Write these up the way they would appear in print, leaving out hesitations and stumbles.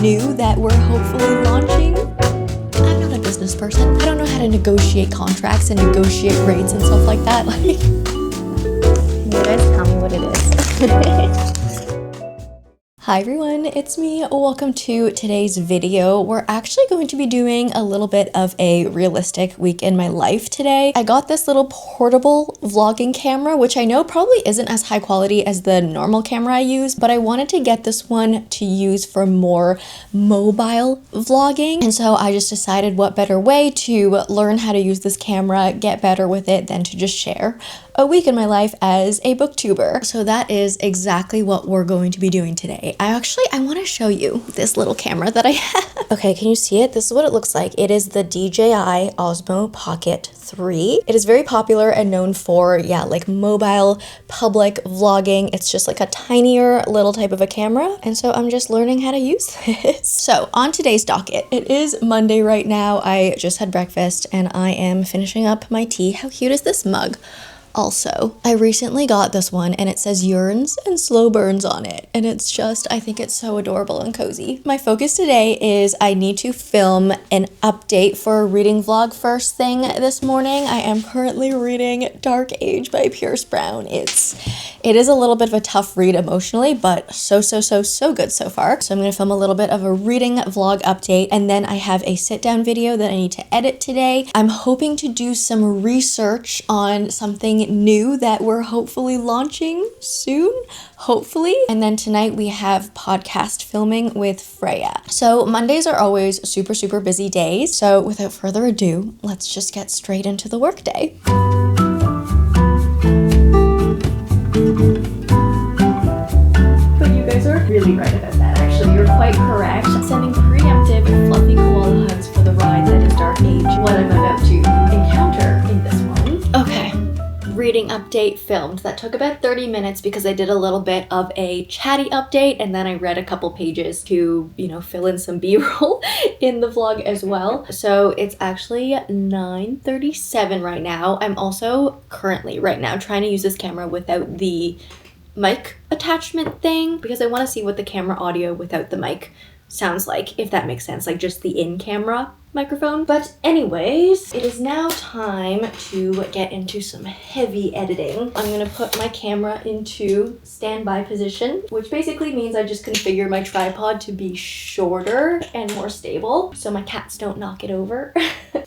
new that we're hopefully launching. I'm not a business person. I don't know how to negotiate contracts and negotiate rates and stuff like that. Like, you guys tell me what it is. Hi everyone, it's me. Welcome to today's video. We're actually going to be doing a little bit of a realistic week in my life today. I got this little portable vlogging camera, which I know probably isn't as high quality as the normal camera I use, but I wanted to get this one to use for more mobile vlogging. And so I just decided what better way to learn how to use this camera, get better with it, than to just share a week in my life as a booktuber. So that is exactly what we're going to be doing today. I want to show you this little camera that I have. Okay, can you see it? This is what it looks like. It is the DJI Osmo Pocket 3. It is very popular and known for, like mobile public vlogging. It's just like a tinier little type of a camera. And so I'm just learning how to use this. So on today's docket, it is Monday right now. I just had breakfast and I am finishing up my tea. How cute is this mug? Also, I recently got this one and it says yearns and slow burns on it. And it's just, I think it's so adorable and cozy. My focus today is I need to film an update for a reading vlog first thing this morning. I am currently reading Dark Age by Pierce Brown. It is a little bit of a tough read emotionally, but so good so far. So I'm going to film a little bit of a reading vlog update, and then I have a sit down video that I need to edit today. I'm hoping to do some research on something new that we're hopefully launching soon, hopefully. And then tonight we have podcast filming with Freya. So Mondays are always super busy days. So without further ado, let's just get straight into the workday. But you guys are really right about that, actually. You're quite correct. Sending preemptive fluffy koala hugs for the ride that is Dark Age, what I'm about to encounter in this one. Okay. Reading update filmed. That took about 30 minutes because I did a little bit of a chatty update and then I read a couple pages to, fill in some B-roll in the vlog as well. So it's actually 9:37 right now. I'm also currently right now trying to use this camera without the mic attachment thing because I want to see what the camera audio without the mic sounds like, if that makes sense, like just the in-camera microphone. But anyways, it is now time to get into some heavy editing. I'm gonna put my camera into standby position, which basically means I just configure my tripod to be shorter and more stable so my cats don't knock it over.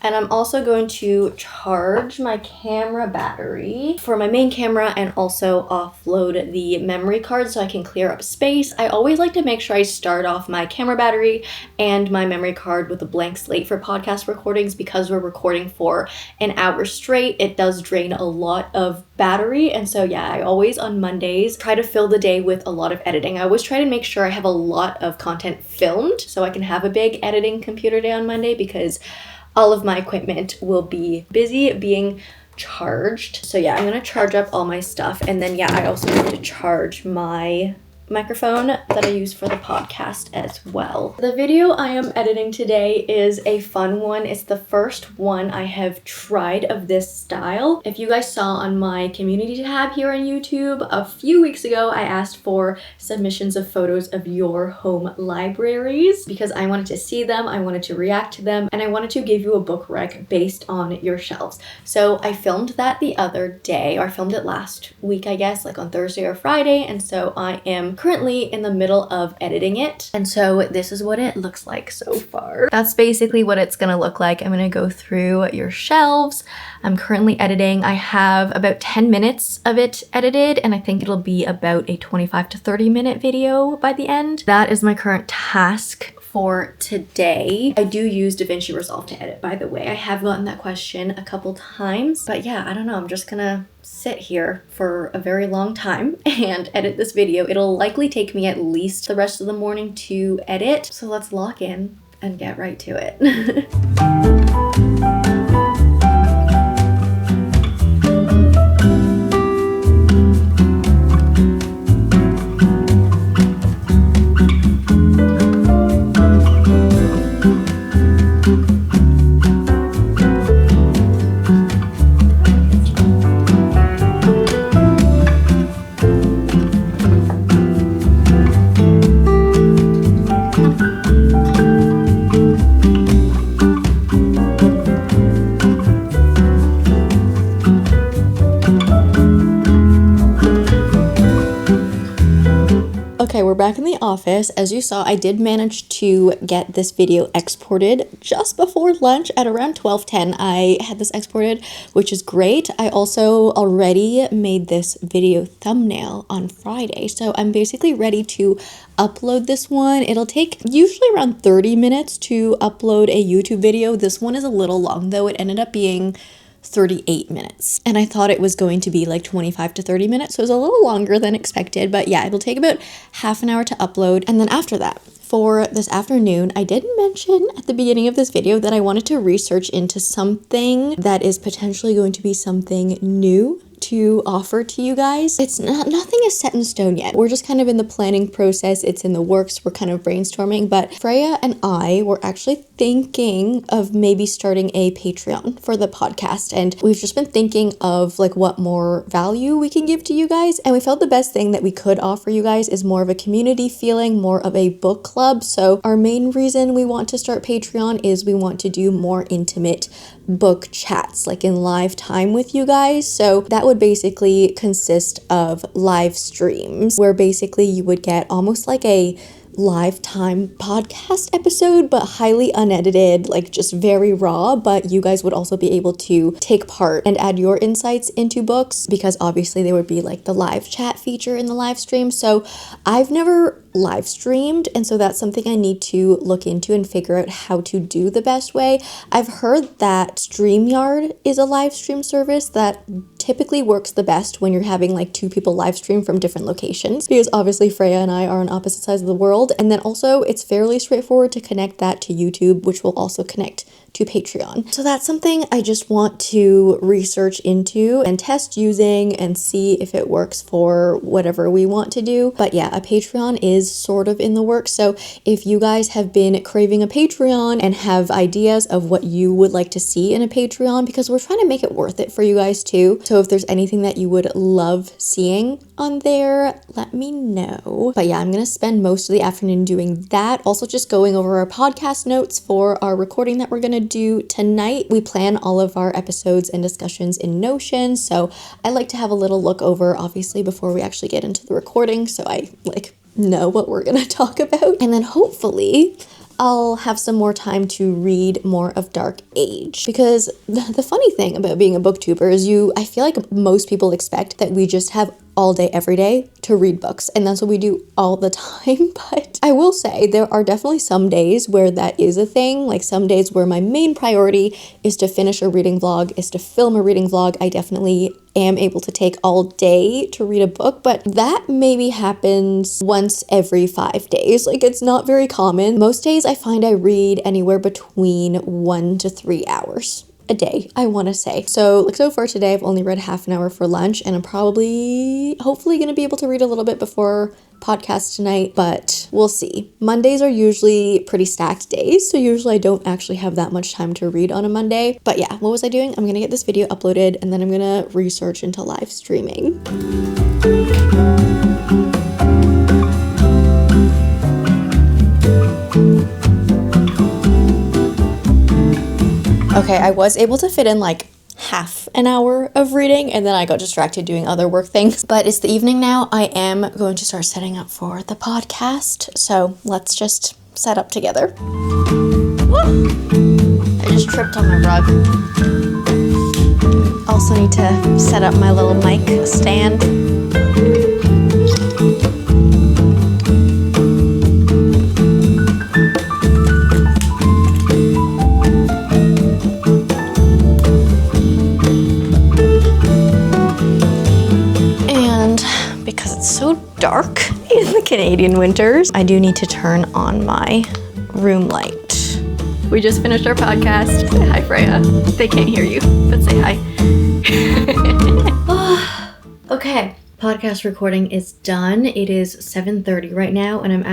And I'm also going to charge my camera battery for my main camera and also offload the memory card so I can clear up space. I always like to make sure I start off my camera battery and my memory card with a blank slate for podcast recordings because we're recording for an hour straight. It does drain a lot of battery, and so I always on Mondays try to fill the day with a lot of editing. I always try to make sure I have a lot of content filmed so I can have a big editing computer day on Monday because all of my equipment will be busy being charged. So I'm gonna charge up all my stuff, and then I also need to charge my microphone that I use for the podcast as well. The video I am editing today is a fun one. It's the first one I have tried of this style. If you guys saw on my community tab here on YouTube, a few weeks ago I asked for submissions of photos of your home libraries because I wanted to see them, I wanted to react to them, and I wanted to give you a book rec based on your shelves. So I filmed that the other day, or I filmed it last week, I guess, like on Thursday or Friday, and so I am currently in the middle of editing it. And so this is what it looks like so far. That's basically what it's gonna look like. I'm gonna go through your shelves. I'm currently editing. I have about 10 minutes of it edited, and I think it'll be about a 25 to 30 minute video by the end. That is my current task for today. I do use DaVinci Resolve to edit, by the way. I have gotten that question a couple times, but I don't know. I'm just gonna sit here for a very long time and edit this video. It'll likely take me at least the rest of the morning to edit. So let's lock in and get right to it. back in the office. As you saw, I did manage to get this video exported just before lunch at around 12:10. I had this exported, which is great. I also already made this video thumbnail on Friday, so I'm basically ready to upload this one. It'll take usually around 30 minutes to upload a YouTube video. This one is a little long though. It ended up being 38 minutes. And I thought it was going to be like 25 to 30 minutes. So it was a little longer than expected. But yeah, it'll take about half an hour to upload. And then after that, for this afternoon, I did mention at the beginning of this video that I wanted to research into something that is potentially going to be something new to offer to you guys. Nothing is set in stone yet. We're just kind of in the planning process. It's in the works. We're kind of brainstorming, but Freya and I were actually thinking of maybe starting a Patreon for the podcast. And we've just been thinking of like what more value we can give to you guys. And we felt the best thing that we could offer you guys is more of a community feeling, more of a book club. So our main reason we want to start Patreon is we want to do more intimate book chats, like in live time with you guys. So that would basically consist of live streams where basically you would get almost like a live time podcast episode, but highly unedited, like just very raw. But you guys would also be able to take part and add your insights into books, because obviously there would be like the live chat feature in the live stream. So I've never live streamed, and so that's something I need to look into and figure out how to do the best way. I've heard that StreamYard is a live stream service that typically works the best when you're having like two people live stream from different locations, because obviously Freya and I are on opposite sides of the world. And then also it's fairly straightforward to connect that to YouTube, which will also connect to Patreon. So that's something I just want to research into and test using and see if it works for whatever we want to do. But yeah, a Patreon is sort of in the works. So if you guys have been craving a Patreon and have ideas of what you would like to see in a Patreon, because we're trying to make it worth it for you guys too. So if there's anything that you would love seeing on there, let me know. But yeah, I'm gonna spend most of the afternoon doing that. Also just going over our podcast notes for our recording that we're gonna do tonight. We plan all of our episodes and discussions in Notion, so I like to have a little look over obviously before we actually get into the recording, so I like know what we're gonna talk about. And then hopefully I'll have some more time to read more of Dark Age, because the funny thing about being a booktuber is I feel like most people expect that we just have all day, every day to read books, and that's what we do all the time. But I will say there are definitely some days where that is a thing, like some days where my main priority is to finish a reading vlog, is to film a reading vlog. I definitely am able to take all day to read a book, but that maybe happens once every 5 days. Like it's not very common. Most days I find I read anywhere between 1 to 3 hours a day, I want to say. So far today I've only read half an hour for lunch, and I'm hopefully going to be able to read a little bit before podcast tonight, but we'll see. Mondays are usually pretty stacked days, so usually I don't actually have that much time to read on a Monday. But yeah, what was I doing? I'm gonna get this video uploaded, and then I'm gonna research into live streaming. Okay, I was able to fit in like half an hour of reading, and then I got distracted doing other work things. But it's the evening now. I am going to start setting up for the podcast, so let's just set up together. I just tripped on my rug. Also need to set up my little mic stand. Dark in the Canadian winters, I do need to turn on my room light. We just finished our podcast. Say hi, Freya. They can't hear you, but say hi. Okay, podcast recording is done. It is 7:30 right now, and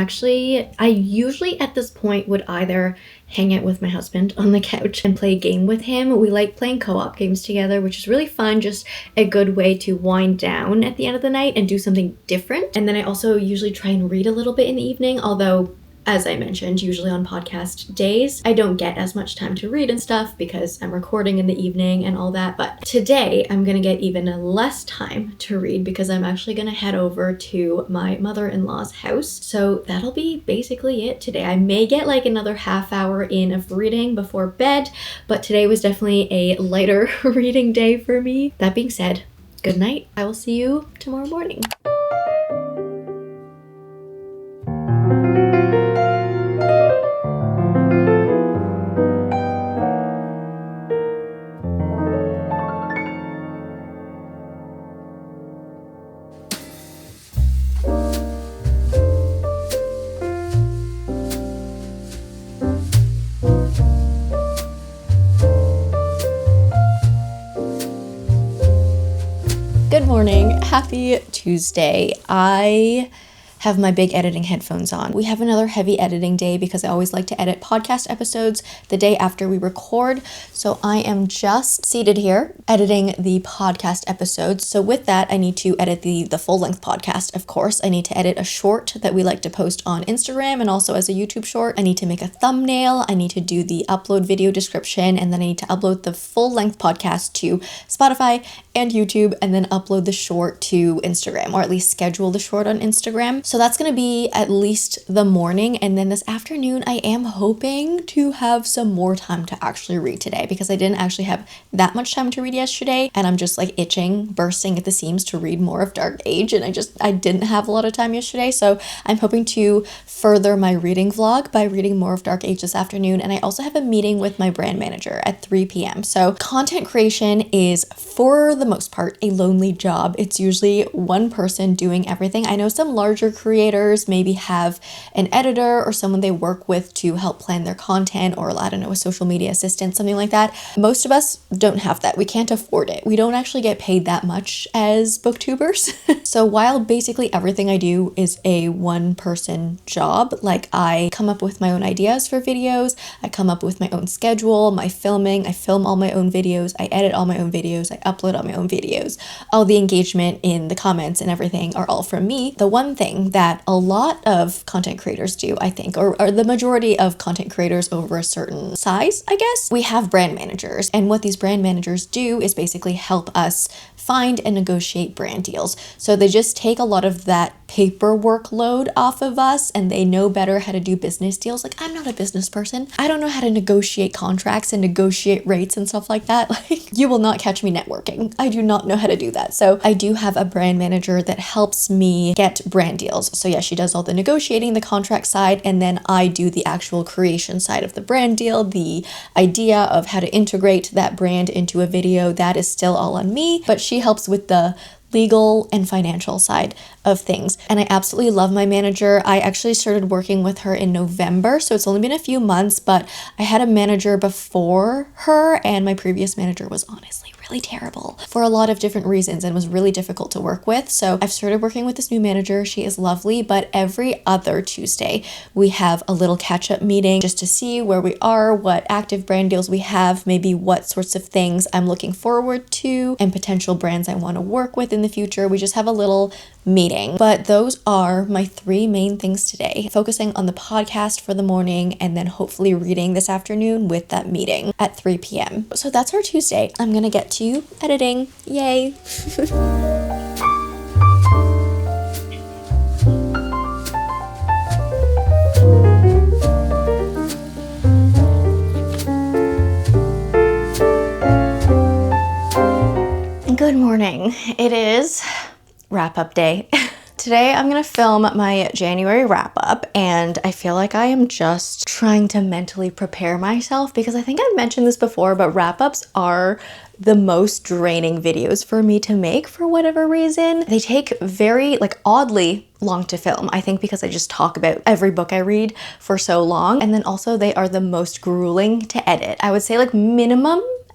I usually at this point would either hang out with my husband on the couch and play a game with him. We like playing co-op games together, which is really fun, just a good way to wind down at the end of the night and do something different. And then I also usually try and read a little bit in the evening, although as I mentioned, usually on podcast days, I don't get as much time to read and stuff because I'm recording in the evening and all that. But today I'm gonna get even less time to read because I'm actually gonna head over to my mother-in-law's house. So that'll be basically it today. I may get like another half hour in of reading before bed, but today was definitely a lighter reading day for me. That being said, good night. I will see you tomorrow morning. Good morning. Happy Tuesday. I have my big editing headphones on. We have another heavy editing day because I always like to edit podcast episodes the day after we record. So I am just seated here editing the podcast episodes. So with that, I need to edit the full-length podcast, of course. I need to edit a short that we like to post on Instagram and also as a YouTube short. I need to make a thumbnail. I need to do the upload video description, and then I need to upload the full-length podcast to Spotify and YouTube, and then upload the short to Instagram, or at least schedule the short on Instagram. So that's going to be at least the morning. And then this afternoon, I am hoping to have some more time to actually read today because I didn't actually have that much time to read yesterday. And I'm just like itching, bursting at the seams to read more of Dark Age. And I didn't have a lot of time yesterday. So I'm hoping to further my reading vlog by reading more of Dark Age this afternoon. And I also have a meeting with my brand manager at 3 p.m. So content creation is, for the most part, a lonely job. It's usually one person doing everything. I know some larger creators maybe have an editor or someone they work with to help plan their content, or I don't know, a social media assistant, something like that. Most of us don't have that. We can't afford it. We don't actually get paid that much as booktubers. So while basically everything I do is a one-person job, like I come up with my own ideas for videos, I come up with my own schedule, my filming, I film all my own videos, I edit all my own videos, I upload all my own videos. All the engagement in the comments and everything are all from me. The one thing that a lot of content creators do, I think, or the majority of content creators over a certain size, I guess, we have brand managers. And what these brand managers do is basically help us find and negotiate brand deals. So they just take a lot of that paperwork load off of us, and they know better how to do business deals. Like, I'm not a business person. I don't know how to negotiate contracts and negotiate rates and stuff like that. Like, you will not catch me networking. I do not know how to do that. So I do have a brand manager that helps me get brand deals. So yeah, she does all the negotiating, the contract side, and then I do the actual creation side of the brand deal, the idea of how to integrate that brand into a video. That is still all on me, but she helps with the legal and financial side of things. And I absolutely love my manager. I actually started working with her in November, so it's only been a few months, but I had a manager before her, and my previous manager was honestly really terrible for a lot of different reasons and was really difficult to work with. So I've started working with this new manager. She is lovely, but every other Tuesday we have a little catch-up meeting just to see where we are, what active brand deals we have, maybe what sorts of things I'm looking forward to, and potential brands I want to work with in the future. We just have a little meeting. But those are my 3 main things today, focusing on the podcast for the morning and then hopefully reading this afternoon with that meeting at 3 p.m. So that's our Tuesday. I'm gonna get to editing. Yay. Good morning. It is wrap-up day. Today I'm gonna film my January wrap-up, and I feel like I am just trying to mentally prepare myself because I think I've mentioned this before, but wrap-ups are the most draining videos for me to make for whatever reason. They take very, oddly long to film. I think because I just talk about every book I read for so long, and then also they are the most grueling to edit. I would say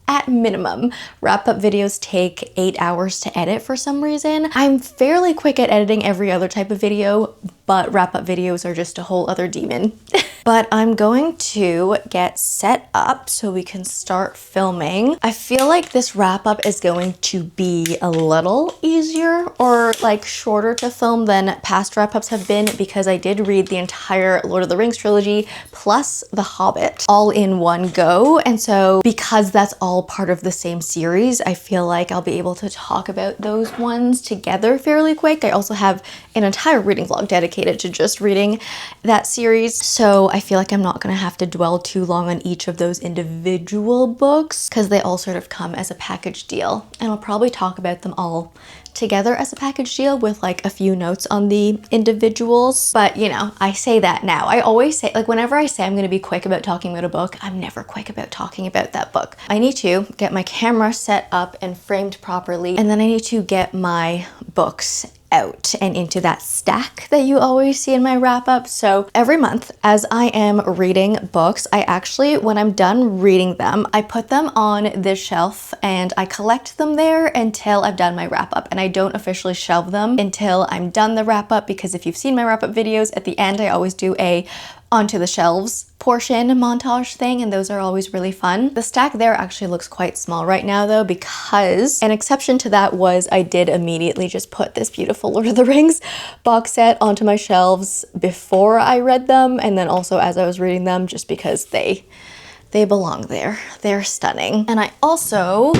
at minimum, wrap-up videos take 8 hours to edit for some reason. I'm fairly quick at editing every other type of video, but wrap-up videos are just a whole other demon. but I'm going to get set up so we can start filming. I feel like this wrap up is going to be a little easier or like shorter to film than past wrap ups have been because I did read the entire Lord of the Rings trilogy plus The Hobbit all in one go. And so because that's all part of the same series, I feel like I'll be able to talk about those ones together fairly quick. I also have an entire reading vlog dedicated to just reading that series. So I feel like I'm not gonna have to dwell too long on each of those individual books because they all sort of come as a package deal. And I'll probably talk about them all together as a package deal with like a few notes on the individuals. But you know, I say that now. I always say, like whenever I say I'm gonna be quick about talking about a book, I'm never quick about talking about that book. I need to get my camera set up and framed properly, and then I need to get my books out and into that stack that you always see in my wrap up. So every month as I am reading books, I actually, when I'm done reading them, I put them on this shelf and I collect them there until I've done my wrap up, and I don't officially shelve them until I'm done the wrap up, because if you've seen my wrap up videos, at the end I always do a onto the shelves portion montage thing, and those are always really fun. The stack there actually looks quite small right now though, because an exception to that was I did immediately just put this beautiful Lord of the Rings box set onto my shelves before I read them, and then also as I was reading them, just because they belong there. They're stunning. And I also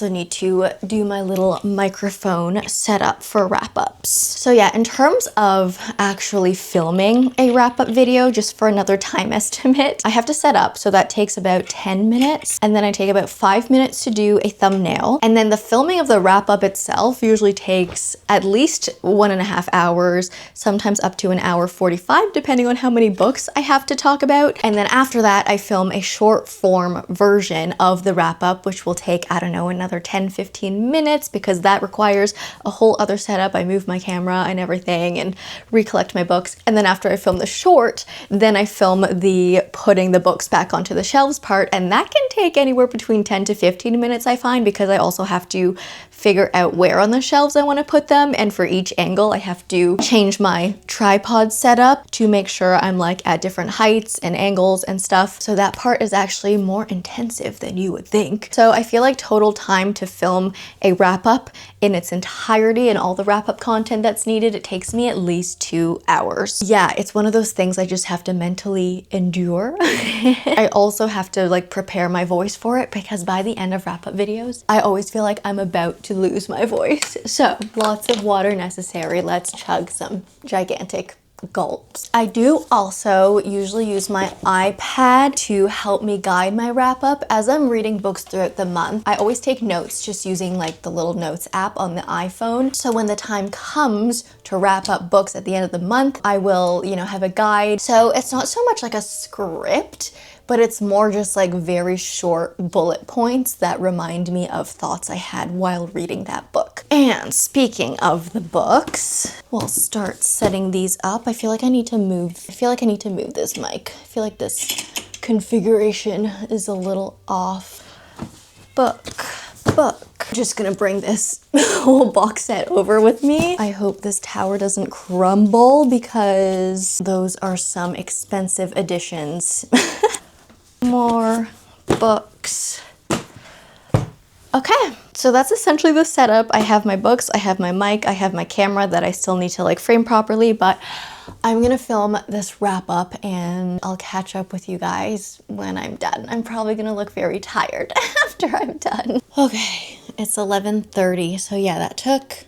need to do my little microphone setup for wrap-ups. So yeah, in terms of actually filming a wrap-up video, just for another time estimate, I have to set up, so that takes about 10 minutes. And then I take about 5 minutes to do a thumbnail. And then the filming of the wrap-up itself usually takes at least 1.5 hours, sometimes up to 1:45, depending on how many books I have to talk about. And then after that, I film a short form version of the wrap up, which will take, I don't know, another 10-15 minutes, because that requires a whole other setup. I move my camera and everything and recollect my books. And then after I film the short, then I film the putting the books back onto the shelves part. And that can take anywhere between 10 to 15 minutes, I find, because I also have to figure out where on the shelves I want to put them. And for each angle, I have to change my tripod setup to make sure I'm like at different heights and angles and stuff. So that part is actually more intensive than you would think. So I feel like total time to film a wrap up in its entirety and all the wrap up content that's needed, it takes me at least 2 hours. Yeah, it's one of those things I just have to mentally endure. I also have to like prepare my voice for it, because by the end of wrap up videos, I always feel like I'm about to lose my voice. So lots of water necessary. Let's chug some gigantic gulps. I do also usually use my iPad to help me guide my wrap up as I'm reading books throughout the month. I always take notes just using like the little notes app on the iPhone. So when the time comes to wrap up books at the end of the month, I will, you know, have a guide. So it's not so much like a script, but it's more just like very short bullet points that remind me of thoughts I had while reading that book. And speaking of the books, we'll start setting these up. I feel like I need to move this mic. I feel like this configuration is a little off. Book. I'm just gonna bring this whole box set over with me. I hope this tower doesn't crumble, because those are some expensive additions. More books. Okay, so that's essentially the setup. I have my books, I have my mic, I have my camera that I still need to like frame properly, but I'm gonna film this wrap up and I'll catch up with you guys when I'm done. I'm probably gonna look very tired after I'm done. Okay, it's 11:30, so yeah, that took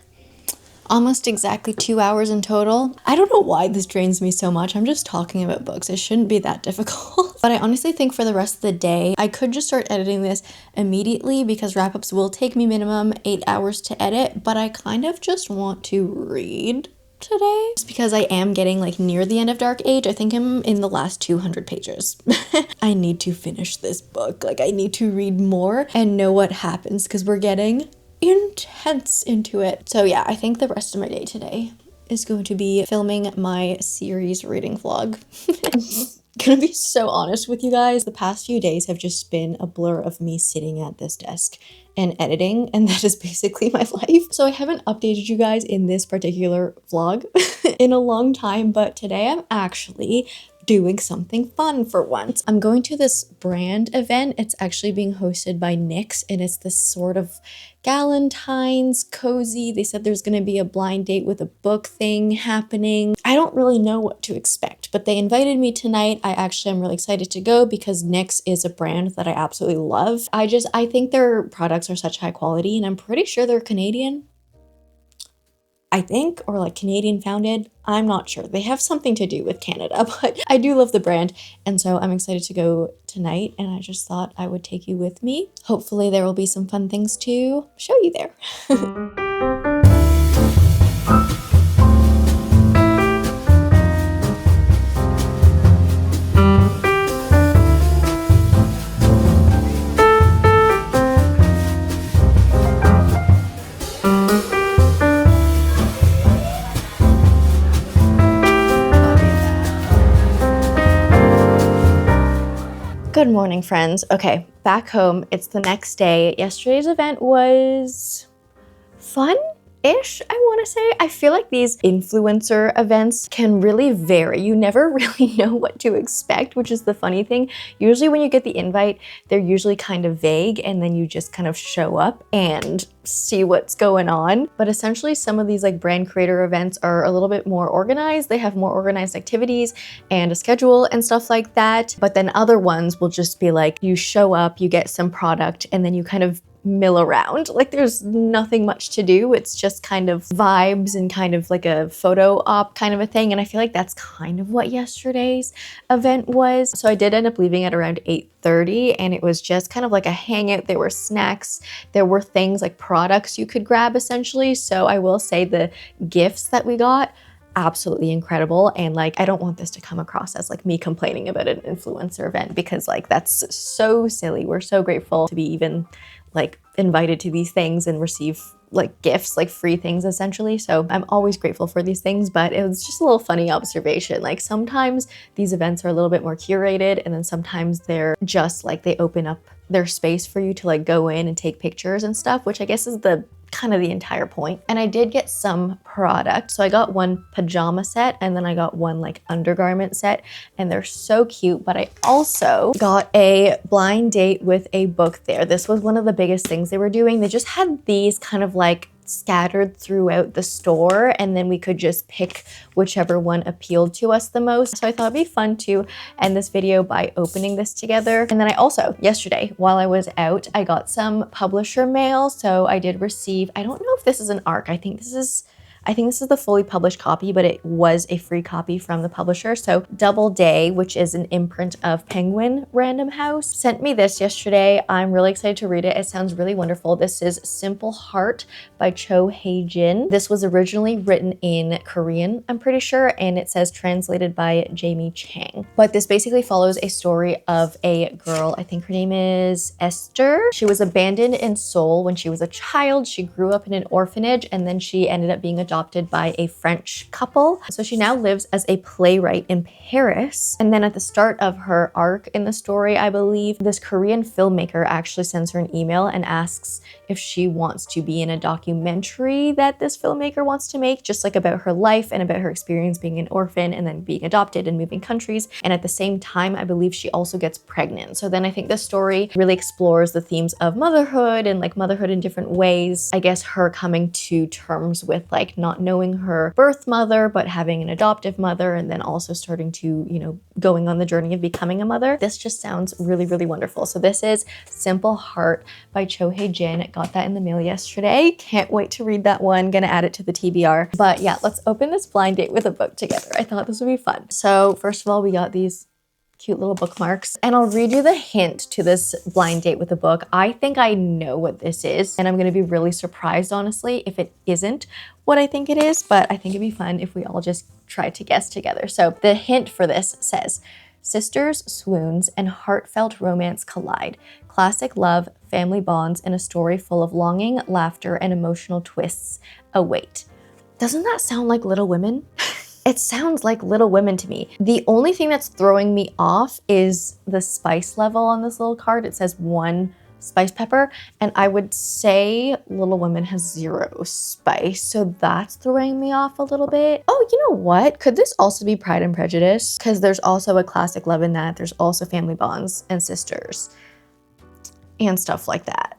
almost exactly 2 hours in total. I don't know why this drains me so much. I'm just talking about books. It shouldn't be that difficult. But I honestly think for the rest of the day, I could just start editing this immediately, because wrap-ups will take me minimum 8 hours to edit, but I kind of just want to read today, just because I am getting like near the end of Dark Age. I think I'm in the last 200 pages. I need to finish this book. Like I need to read more and know what happens, because we're getting intense into it. So yeah, I think the rest of my day today is going to be filming my series reading vlog. Gonna be so honest with you guys, the past few days have just been a blur of me sitting at this desk and editing, and that is basically my life. So I haven't updated you guys in this particular vlog in a long time, but today I'm actually doing something fun for once. I'm going to this brand event. It's actually being hosted by NYX, and it's this sort of Galentine's cozy. They said there's going to be a blind date with a book thing happening. I don't really know what to expect, but they invited me tonight. I actually am really excited to go because NYX is a brand that I absolutely love. I think their products are such high quality, and I'm pretty sure they're Canadian. I think, or like Canadian founded. I'm not sure. They have something to do with Canada, but I do love the brand. And so I'm excited to go tonight. And I just thought I would take you with me. Hopefully there will be some fun things to show you there. Good morning, friends. Okay, back home. It's the next day. Yesterday's event was fun-ish, I want to say. I feel like these influencer events can really vary. You never really know what to expect, which is the funny thing. Usually when you get the invite, they're usually kind of vague, and then you just kind of show up and see what's going on. But essentially some of these like brand creator events are a little bit more organized. They have more organized activities and a schedule and stuff like that. But then other ones will just be like, you show up, you get some product, and then you kind of mill around. Like there's nothing much to do. It's just kind of vibes and kind of like a photo op kind of a thing. And I feel like that's kind of what yesterday's event was. So I did end up leaving at around 8:30, and it was just kind of like a hangout. There were snacks, there were things like products you could grab essentially. So I will say the gifts that we got, absolutely incredible. And like, I don't want this to come across as like me complaining about an influencer event, because like that's so silly. We're so grateful to be even like invited to these things and receive like gifts, like free things essentially. So I'm always grateful for these things, but it was just a little funny observation. Like sometimes these events are a little bit more curated, and then sometimes they're just like they open up their space for you to like go in and take pictures and stuff, which I guess is the kind of the entire point. And I did get some product. So I got one pajama set, and then I got one like undergarment set, and they're so cute. But I also got a blind date with a book there. This was one of the biggest things they were doing. They just had these kind of like scattered throughout the store, and then we could just pick whichever one appealed to us the most. So I thought it'd be fun to end this video by opening this together. And then I also, yesterday, while I was out, I got some publisher mail. So I did receive, I don't know if this is an ARC. I think this is the fully published copy, but it was a free copy from the publisher. So Doubleday, which is an imprint of Penguin Random House, sent me this yesterday. I'm really excited to read it. It sounds really wonderful. This is Simple Heart by Cho Hae-jin. This was originally written in Korean, I'm pretty sure, and it says translated by Jamie Chang. But this basically follows a story of a girl, I think her name is Esther. She was abandoned in Seoul when she was a child. She grew up in an orphanage, and then she ended up being adopted by a French couple. So she now lives as a playwright in Paris. And then at the start of her arc in the story, I believe, this Korean filmmaker actually sends her an email and asks if she wants to be in a documentary that this filmmaker wants to make, just like about her life and about her experience being an orphan and then being adopted and moving countries. And at the same time, I believe she also gets pregnant. So then I think this story really explores the themes of motherhood and like motherhood in different ways. I guess her coming to terms with like not knowing her birth mother, but having an adoptive mother, and then also starting to, you know, going on the journey of becoming a mother. This just sounds really, really wonderful. So this is Simple Heart by Cho Hae-jin. Got that in the mail yesterday. Can't wait to read that one. Gonna add it to the TBR. But yeah, let's open this blind date with a book together. I thought this would be fun. So first of all, we got these cute little bookmarks, and I'll read you the hint to this blind date with a book. I think I know what this is, and I'm gonna be really surprised, honestly, if it isn't what I think it is, but I think it'd be fun if we all just try to guess together. So the hint for this says, sisters, swoons, and heartfelt romance collide. Classic love, family bonds, and a story full of longing, laughter, and emotional twists await. Doesn't that sound like Little Women? It sounds like Little Women to me. The only thing that's throwing me off is the spice level on this little card. It says 1 spice pepper, and I would say Little Women has 0 spice, so that's throwing me off a little bit. Oh, you know what? Could this also be Pride and Prejudice? Because there's also a classic love in that. There's also family bonds and sisters and stuff like that.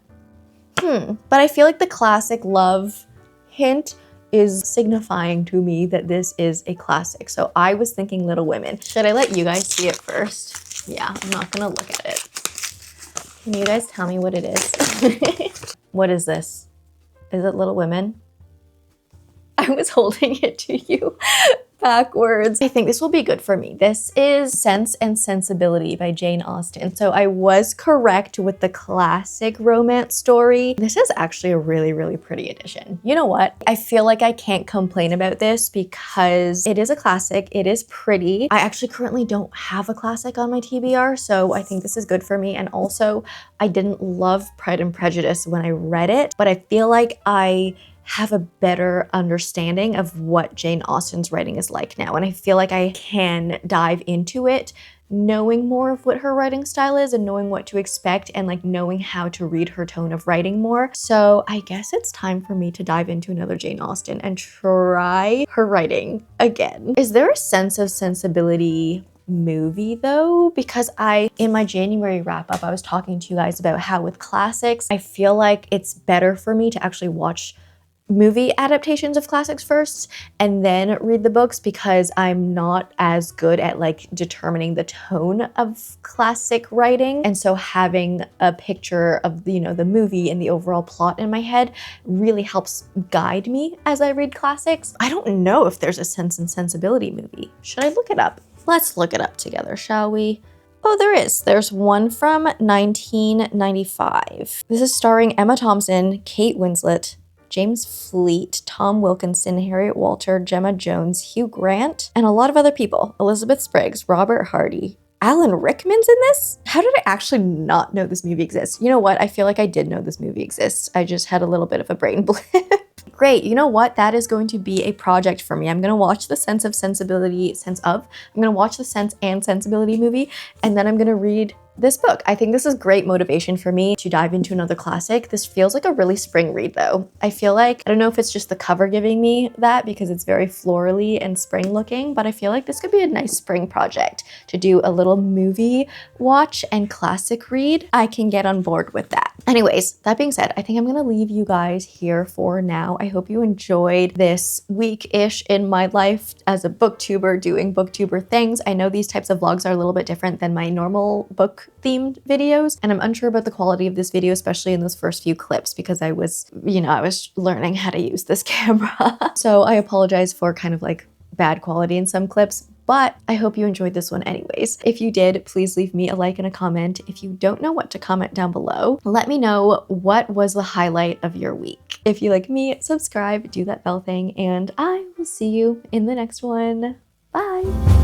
But I feel like the classic love hint is signifying to me that this is a classic. So I was thinking Little Women. Should I let you guys see it first? Yeah, I'm not gonna look at it. Can you guys tell me what it is? What is this? Is it Little Women? I was holding it to you backwards. I think this will be good for me. This is Sense and Sensibility by Jane Austen. So I was correct with the classic romance story. This is actually a really, really pretty edition. You know what? I feel like I can't complain about this because it is a classic. It is pretty. I actually currently don't have a classic on my TBR, so I think this is good for me. And also, I didn't love Pride and Prejudice when I read it, but I feel like I have a better understanding of what Jane Austen's writing is like now. And I feel like I can dive into it knowing more of what her writing style is and knowing what to expect and like knowing how to read her tone of writing more. So I guess it's time for me to dive into another Jane Austen and try her writing again. Is there a Sense of Sensibility movie though? Because in my January wrap up, I was talking to you guys about how with classics, I feel like it's better for me to actually watch movie adaptations of classics first and then read the books because I'm not as good at like determining the tone of classic writing. And so having a picture of, you know, the movie and the overall plot in my head really helps guide me as I read classics. I don't know if there's a Sense and Sensibility movie. Should I look it up? Let's look it up together, shall we? Oh, there is. There's one from 1995. This is starring Emma Thompson, Kate Winslet, James Fleet, Tom Wilkinson, Harriet Walter, Gemma Jones, Hugh Grant, and a lot of other people. Elizabeth Spriggs, Robert Hardy. Alan Rickman's in this? How did I actually not know this movie exists? You know what? I feel like I did know this movie exists. I just had a little bit of a brain blip. Great, you know what? That is going to be a project for me. I'm gonna watch the I'm gonna watch the Sense and Sensibility movie, and then I'm gonna read this book. I think this is great motivation for me to dive into another classic. This feels like a really spring read though. I feel like, I don't know if it's just the cover giving me that because it's very florally and spring looking, but I feel like this could be a nice spring project to do a little movie watch and classic read. I can get on board with that. Anyways, that being said, I think I'm gonna leave you guys here for now. I hope you enjoyed this week-ish in my life as a booktuber doing booktuber things. I know these types of vlogs are a little bit different than my normal book themed videos, and I'm unsure about the quality of this video, especially in those first few clips because I was learning how to use this camera. So I apologize for kind of like bad quality in some clips, but I hope you enjoyed this one anyways. If you did, please leave me a like and a comment. If you don't know what to comment down below, let me know what was the highlight of your week. If you like me, subscribe, do that bell thing, and I will see you in the next one. Bye!